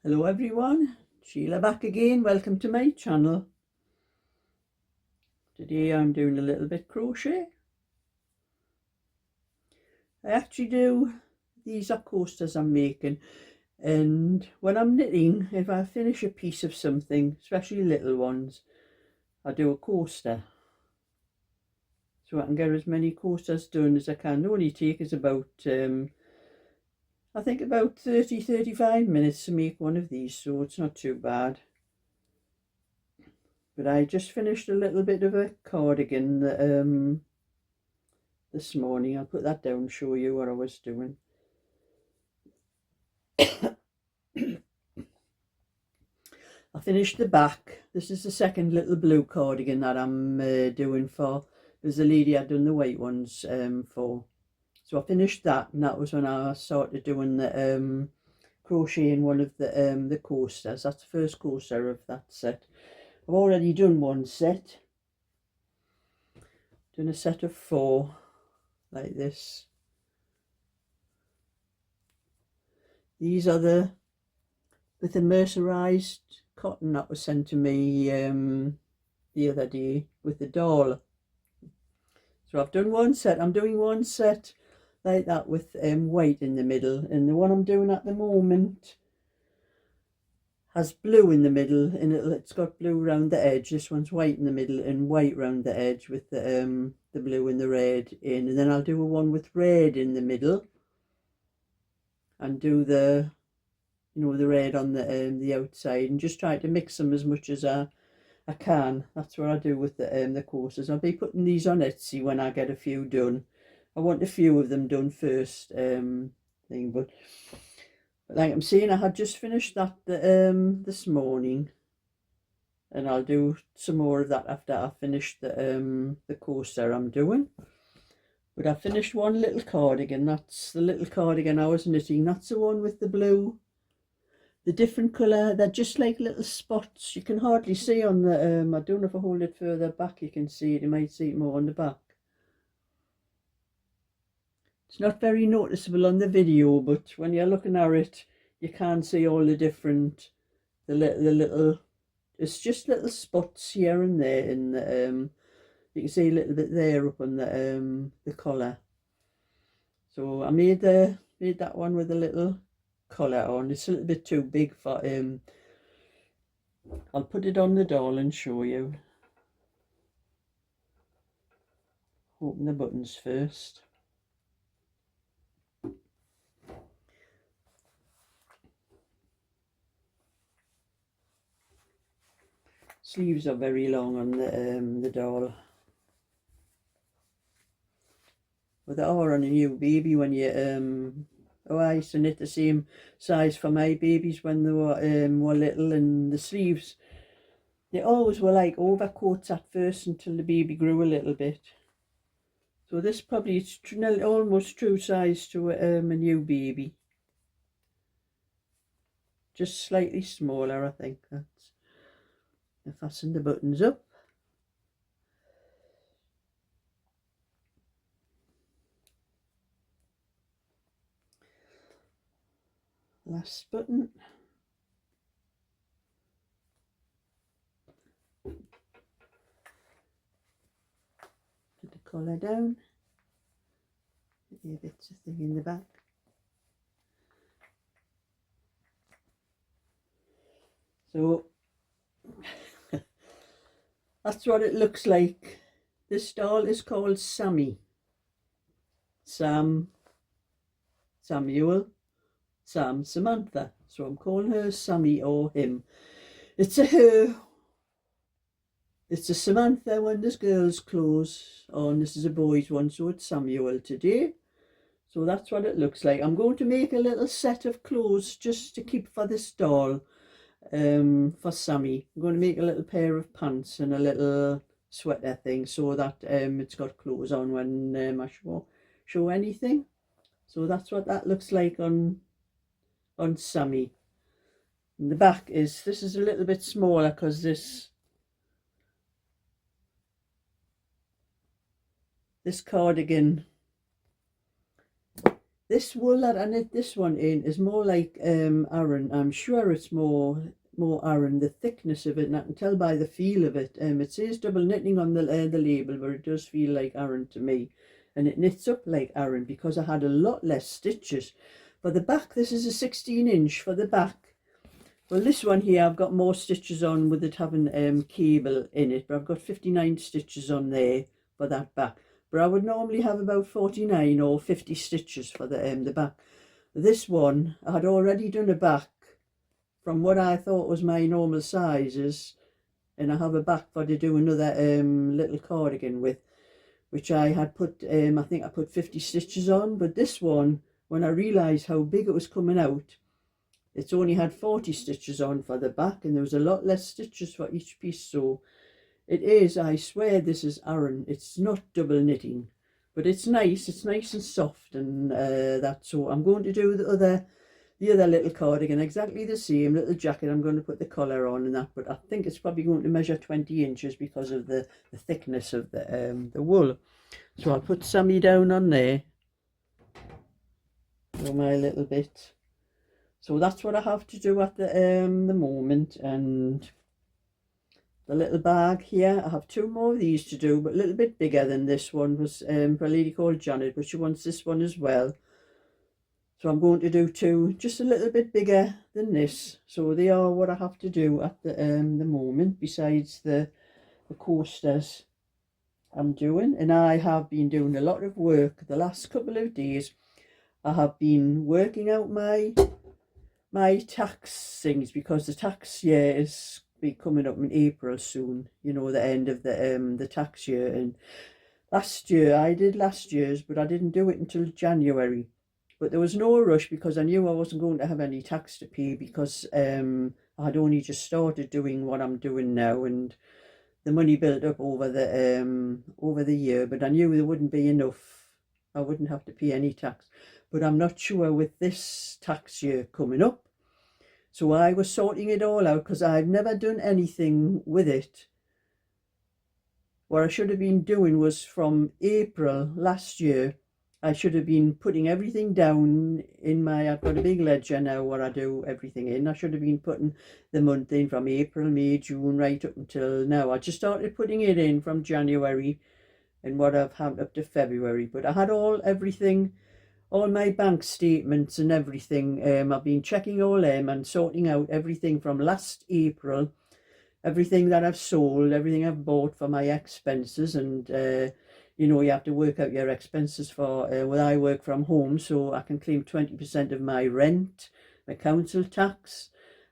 Hello everyone, Sheila back again. Welcome to my channel. Today I'm doing a little bit crochet. I actually do, these are coasters I'm making, and when I'm knitting, if I finish a piece of something, especially little ones, I do a coaster. So I can get as many coasters done as I can. It only takes about, I think about 30-35 minutes to make one of these, so it's not too bad. But I just finished a little bit of a cardigan this morning. I'll put that down and show you what I was doing. I finished the back. This is the second little blue cardigan that I'm doing for. There's a lady I'd done the white ones for. So I finished that, and that was when I started doing the crocheting one of the coasters. That's the first coaster of that set. I've already done one set. Done a set of 4 like this. These are with the mercerized cotton that was sent to me the other day with the doll. So I've done one set. I'm doing one set like that with white in the middle, and the one I'm doing at the moment has blue in the middle, and it's got blue around the edge. This one's white in the middle and white round the edge with the blue and the red in, and then I'll do a one with red in the middle and do the the red on the outside, and just try to mix them as much as I can. That's what I do with the coasters. I'll be putting these on Etsy when I get a few done. I want a few of them done first thing, but like I'm saying, I had just finished that this morning, and I'll do some more of that after I finish the coaster I'm doing. But I finished one little cardigan. That's the little cardigan I was knitting. That's the one with the blue, the different colour. They're just like little spots. You can hardly see on the I don't know if I hold it further back you can see it. You might see it more on the back. It's not very noticeable on the video, but when you're looking at it, you can see all the different, the little, it's just little spots here and there, and you can see a little bit there up on the collar. So I made that one with a little collar on. It's a little bit too big for I'll put it on the doll and show you. Open the buttons first. Sleeves are very long on the doll. Well, they are on a new baby when you I used to knit the same size for my babies when they were little, and the sleeves, they always were like overcoats at first until the baby grew a little bit. So this probably is almost true size to a new baby. Just slightly smaller, I think. That's. I fasten the buttons up. Last button. Put the collar down. Put the bits of thing in the back. So that's what it looks like. This doll is called Sammy. Sam, Samuel, Sam, Samantha. So I'm calling her Sammy or him. It's a her. It's a Samantha when there's girls' clothes on. This is a boy's one, so it's Samuel today. So that's what it looks like. I'm going to make a little set of clothes just to keep for this doll. For Sammy, I'm going to make a little pair of pants and a little sweater thing, so that it's got clothes on when I show anything. So that's what that looks like on Sammy. And the back this is a little bit smaller because this cardigan This wool that I knit this one in is more like Aran. I'm sure it's more Aran, the thickness of it, and I can tell by the feel of it. It says double knitting on the label, but it does feel like Aran to me, and it knits up like Aran because I had a lot less stitches. For the back, this is a 16-inch for the back. Well, this one here, I've got more stitches on with it having cable in it, but I've got 59 stitches on there for that back. But I would normally have about 49 or 50 stitches for the back. This one, I had already done a back from what I thought was my normal sizes, and I have a back for to do another little cardigan with, which I had put, I think I put 50 stitches on. But this one, when I realised how big it was coming out, it's only had 40 stitches on for the back, and there was a lot less stitches for each piece. So it is, I swear this is Aran. It's not double knitting, but it's nice and soft, and that. So I'm going to do the other little cardigan exactly the same little jacket. I'm going to put the collar on and that, but I think it's probably going to measure 20 inches because of the thickness of the wool. So I'll put Sammy down on there for my little bit. So that's what I have to do at the moment. And the little bag here, I have 2 more of these to do, but a little bit bigger than this one. Was for a lady called Janet, but she wants this one as well. So I'm going to do 2 just a little bit bigger than this. So they are what I have to do at the moment, besides the coasters I'm doing. And I have been doing a lot of work the last couple of days. I have been working out my tax things, because the tax year is be coming up in April soon, you know, the end of the tax year. And last year I did last year's, but I didn't do it until January. But there was no rush because I knew I wasn't going to have any tax to pay, because I had only just started doing what I'm doing now, and the money built up over the year. But I knew there wouldn't be enough. I wouldn't have to pay any tax. But I'm not sure with this tax year coming up. So I was sorting it all out, because I've never done anything with it. What I should have been doing was from April last year, I should have been putting everything down in I've got a big ledger now where I do everything in. I should have been putting the month in from April, May, June, right up until now. I just started putting it in from January and what I've had up to February. But I had everything, all my bank statements and everything. I've been checking all them and sorting out everything from last April, everything that I've sold, everything I've bought for my expenses. And you know, you have to work out your expenses for well, I work from home, so I can claim 20% of my rent, my council tax,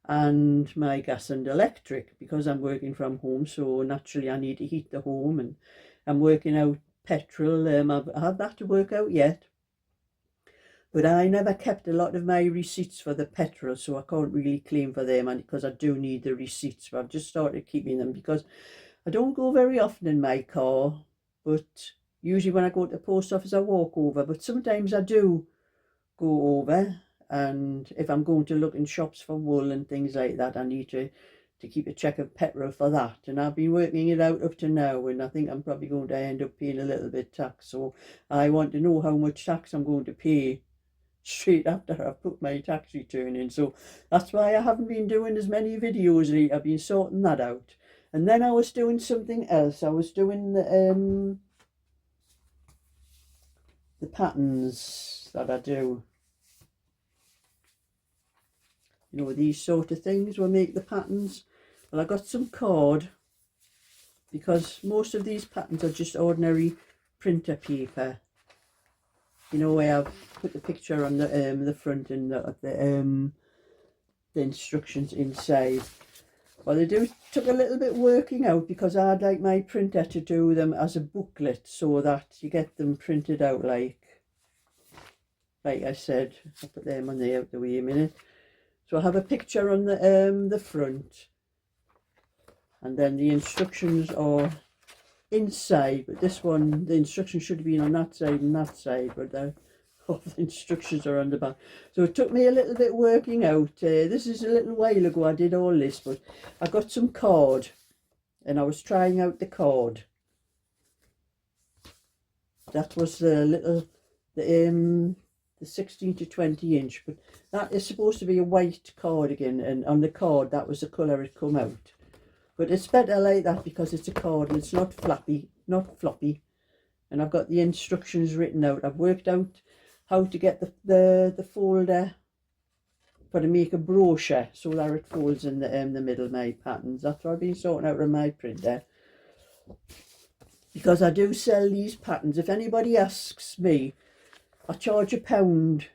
and my gas and electric, because I'm working from home. So naturally I need to heat the home, and I'm working out petrol. I have that to work out yet. But I never kept a lot of my receipts for the petrol, so I can't really claim for them, and because I do need the receipts. But I've just started keeping them because I don't go very often in my car. But usually when I go to the post office, I walk over. But sometimes I do go over, and if I'm going to look in shops for wool and things like that, I need to keep a check of petrol for that. And I've been working it out up to now, and I think I'm probably going to end up paying a little bit tax. So I want to know how much tax I'm going to pay straight after I've put my tax return in. So that's why I haven't been doing as many videos lately. I've been sorting that out. And then I was doing something else. I was doing the patterns that I do. You know, these sort of things will make the patterns. Well, I got some cord, because most of these patterns are just ordinary printer paper. You know, where I've put the picture on the front and the instructions inside. Well, they took a little bit working out, because I'd like my printer to do them as a booklet, so that you get them printed out like I said. I'll put them on there out the way a minute. So I have a picture on the front, and then the instructions are inside. But this one, the instructions should have been on that side and that side, but all the instructions are on the back. So it took me a little bit working out. This is a little while ago I did all this, but I got some cord, and I was trying out the cord. That was the the 16 to 20 inch, but that is supposed to be a white cardigan, and on the card that was the colour it come out. But it's better like that because it's a card and it's not floppy, and I've got the instructions written out. I've worked out how to get the folder for to make a brochure so that it folds in the middle of my patterns. That's what I've been sorting out with my printer, because I do sell these patterns. If anybody asks me, I charge £1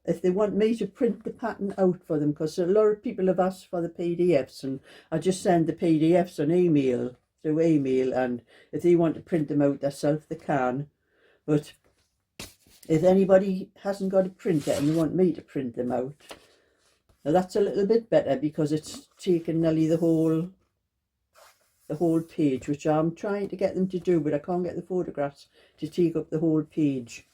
if they want me to print the pattern out for them, because a lot of people have asked for the PDFs, and I just send the PDFs on email, through email, and if they want to print them out themselves they can. But if anybody hasn't got a printer and they want me to print them out, now that's a little bit better, because it's taken nearly the whole page, which I'm trying to get them to do, but I can't get the photographs to take up the whole page.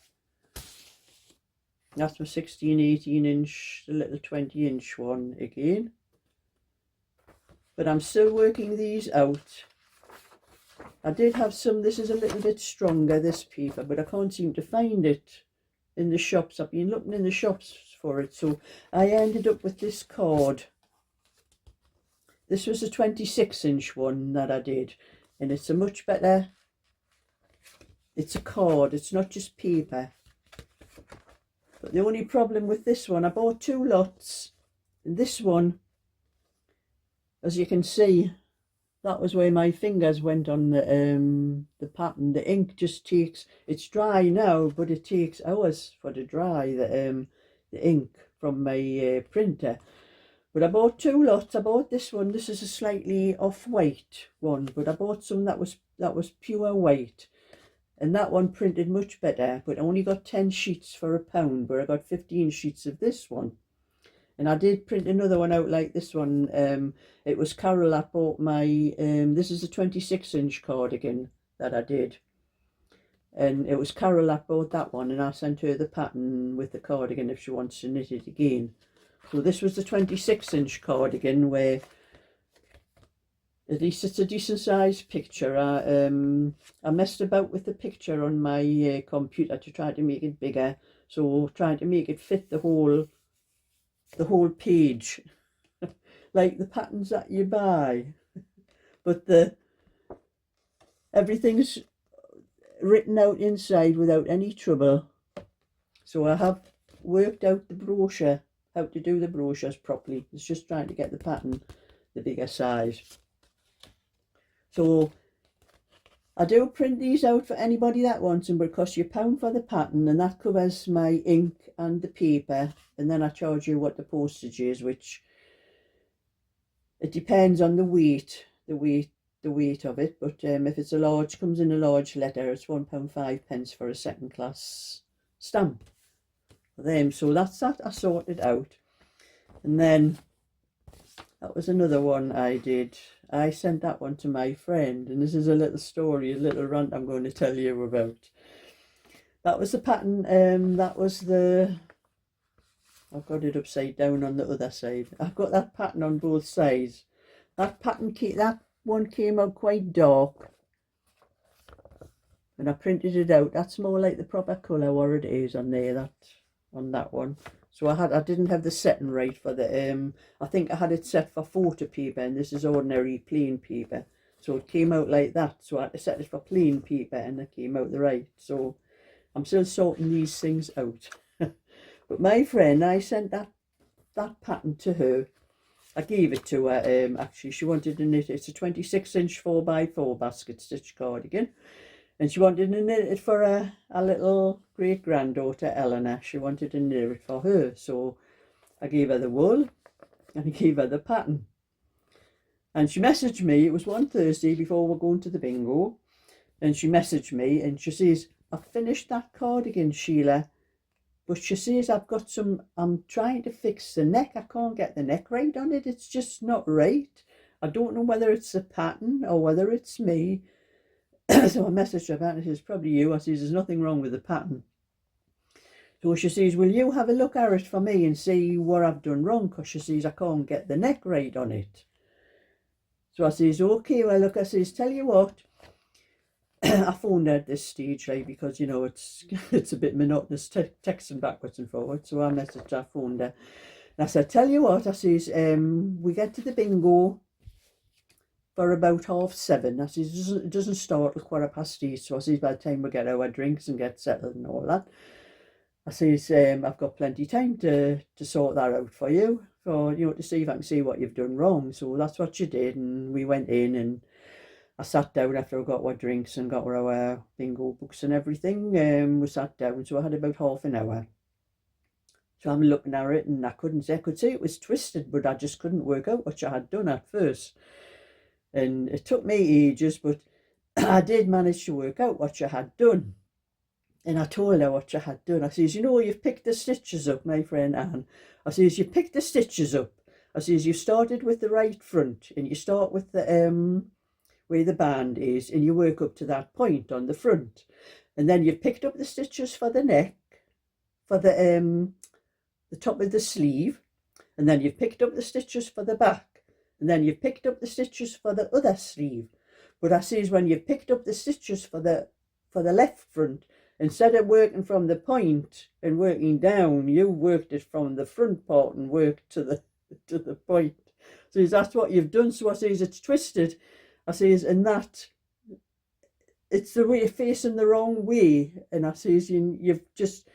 That's my 16, 18 inch, the little 20 inch one again. But I'm still working these out. I did have some, this is a little bit stronger, this paper, but I can't seem to find it in the shops. I've been looking in the shops for it, so I ended up with this card. This was a 26 inch one that I did, and it's a much better, it's a card, it's not just paper. But the only problem with this one, I bought 2 lots, and this one, as you can see, that was where my fingers went on the pattern. The ink just takes, it's dry now, but it takes hours for to dry the ink from my printer. But I bought 2 lots. I bought this one. This is a slightly off-white one, but I bought some that was pure white. And that one printed much better, but I only got 10 sheets for £1, but I got 15 sheets of this one. And I did print another one out like this one. It was Carol that bought my, this is a 26 inch cardigan that I did. And it was Carol that bought that one, and I sent her the pattern with the cardigan if she wants to knit it again. So this was the 26 inch cardigan, where at least it's a decent sized picture. I messed about with the picture on my computer to try to make it bigger, so trying to make it fit the whole page like the patterns that you buy, but everything's written out inside without any trouble. So I have worked out the brochure, how to do the brochures properly. It's just trying to get the pattern the bigger size. So I do print these out for anybody that wants them, but it costs you £1 for the pattern, and that covers my ink and the paper, and then I charge you what the postage is, which it depends on the weight of it. But if it's a large, comes in a large letter, it's £1.05 for a 2nd class stamp for them. So that's that I sorted out. And then that was another one I did. I sent that one to my friend, and this is a little story, a little rant I'm going to tell you about. That was the pattern, that was the, I've got it upside down on the other side. I've got that pattern on both sides. That pattern, that one came out quite dark, and I printed it out. That's more like the proper colour what it is on there, on that one. So I didn't have the setting right for the, I think I had it set for photo paper, and this is ordinary plain paper. So it came out like that. So I had to set it for plain paper, and it came out the right. So I'm still sorting these things out. But my friend, I sent that pattern to her. I gave it to her, actually. She wanted to knit it. It's a 26 inch 4x4 basket stitch cardigan. And she wanted to knit it for a little great-granddaughter, Eleanor. She wanted to knit it for her. So I gave her the wool, and I gave her the pattern. And she messaged me. It was one Thursday before we're going to the bingo. And she messaged me, and she says, "I've finished that cardigan, Sheila. But she says, I'm trying to fix the neck. I can't get the neck right on it. It's just not right. I don't know whether it's the pattern or whether it's me." So I messaged her back, and she says, "Probably you." I says, "There's nothing wrong with the pattern." So she says, "Will you have a look at it for me and see what I've done wrong?" Because she says, "I can't get the neck right on it." So I says, "Okay, well, look," I says, "Tell you what, I phoned her at this stage, like, because, you know, it's a bit monotonous texting backwards and forwards. So I messaged her, phoned her. And I said, tell you what, I says, we get to the bingo for about 7:30. I says, it doesn't start till 8:15. So I says, by the time we get our drinks and get settled and all that, I says, I've got plenty of time to sort that out for you, for, you know, to see if I can see what you've done wrong. So that's what she did, and we went in, and I sat down after I got our drinks and got our bingo books and everything. We sat down, so I had about half an hour. So I'm looking at it, and I could see it was twisted, but I just couldn't work out what she had done at first. And it took me ages, but I did manage to work out what she had done. And I told her what she had done. I says, you know, you've picked the stitches up, my friend Anne. I says, you picked the stitches up. I says, you started with the right front, and you start with the where the band is, and you work up to that point on the front. And then you've picked up the stitches for the neck, for the top of the sleeve, and then you've picked up the stitches for the back, and then you've picked up the stitches for the other sleeve. But I says, when you've picked up the stitches for the left front, instead of working from the point and working down, you worked it from the front part and worked to the point. So that's what you've done. So I says, it's twisted. I says, and that, it's the way you're facing the wrong way. And I says, you've just,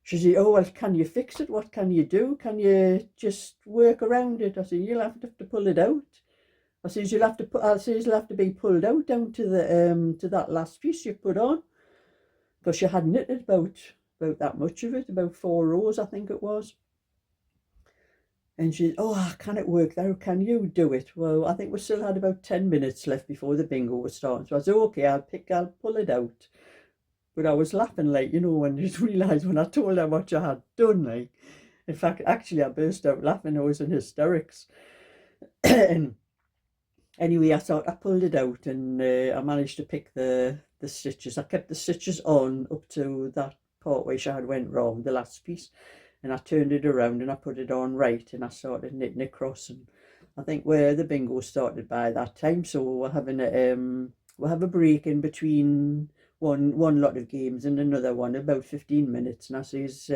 she said, oh, well, can you fix it? What can you do? Can you just work around it? I said, you'll have to pull it out. I says, you'll have to be pulled out down to the to that last piece you put on, because you had knitted about that much of it, about 4 rows, I think it was. And she said, oh, can it work there? Can you do it? Well, I think we still had about 10 minutes left before the bingo was starting. So I said, okay, I'll pull it out. But I was laughing, like, you know, when I realised when I told her what I had done, like, in fact, actually, I burst out laughing. I was in hysterics. And anyway, I pulled it out, and I managed to pick the stitches. I kept the stitches on up to that part where she had went wrong, the last piece. And I turned it around and I put it on right, and I started knitting across. And I think where the bingo started by that time, so we're having we'll have a break in between one lot of games and another one, about 15 minutes. And I says,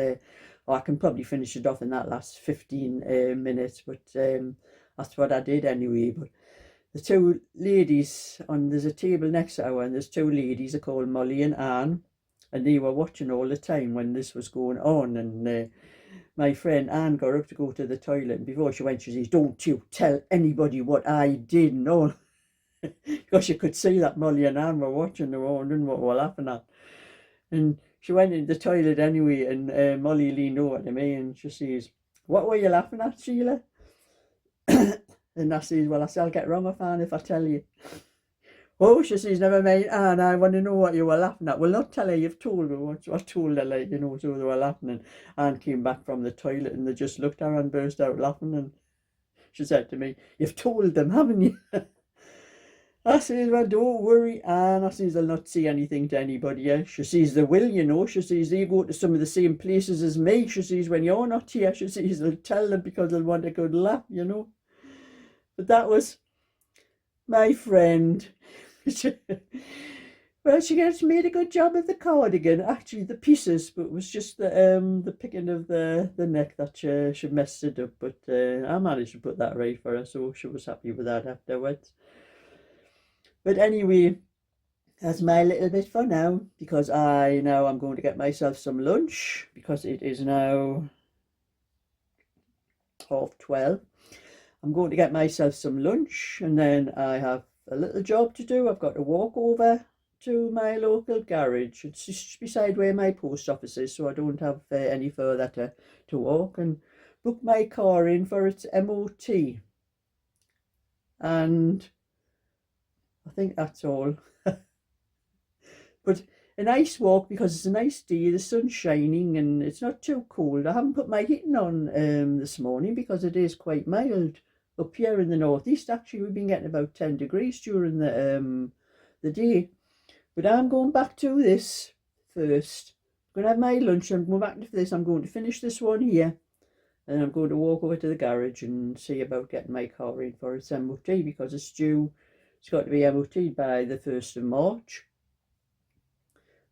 oh, I can probably finish it off in that last 15 minutes, but that's what I did anyway. But the two ladies there's a table next to our, and there's 2 ladies, are called Molly and Anne, and they were watching all the time when this was going on. And my friend Anne got up to go to the toilet, and before she went, she says, don't you tell anybody what I did, and all. Because you could see that Molly and Anne were watching, they were wondering what we were laughing at. And she went into the toilet anyway, and Molly leaned over to me and she says, what were you laughing at, Sheila? And I says, well, I'll get wrong off Anne if I tell you. Oh, she says, never mind, Anne, I want to know what you were laughing at. Well, not tell her, you've told me what I told her, like, you know, so they were laughing. And Anne came back from the toilet, and they just looked at her and burst out laughing. And she said to me, you've told them, haven't you? I says, well, don't worry, Anne. I says, they'll not say anything to anybody else. She says, they will, you know. She says, they go to some of the same places as me. She says, when you're not here, she says, they'll tell them because they'll want a good laugh, you know. But that was my friend. Well, she made a good job of the cardigan, actually the pieces, but it was just the picking of the neck that she messed it up. But I managed to put that right for her, so she was happy with that afterwards. But anyway, that's my little bit for now, because I'm going to get myself some lunch, because it is now 12:30. I'm going to get myself some lunch, and then I have a little job to do. I've got to walk over to my local garage. It's just beside where my post office is, so I don't have any further to walk, and book my car in for its MOT. And I think that's all. But a nice walk, because it's a nice day, the sun's shining and it's not too cold. I haven't put my heating on this morning because it is quite mild up here in the northeast. Actually, we've been getting about 10 degrees during the day. But I'm going back to this first. I'm going to have my lunch. I'm going back to this. I'm going to finish this one here, and I'm going to walk over to the garage and see about getting my car in for its MOT, because it's due. It's got to be MOT'd by the 1st of March.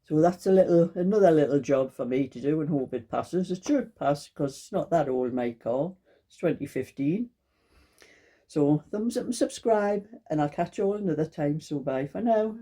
So that's another little job for me to do, and hope it passes. It should pass because it's not that old, my car. It's 2015. So thumbs up and subscribe, and I'll catch you all another time. So bye for now.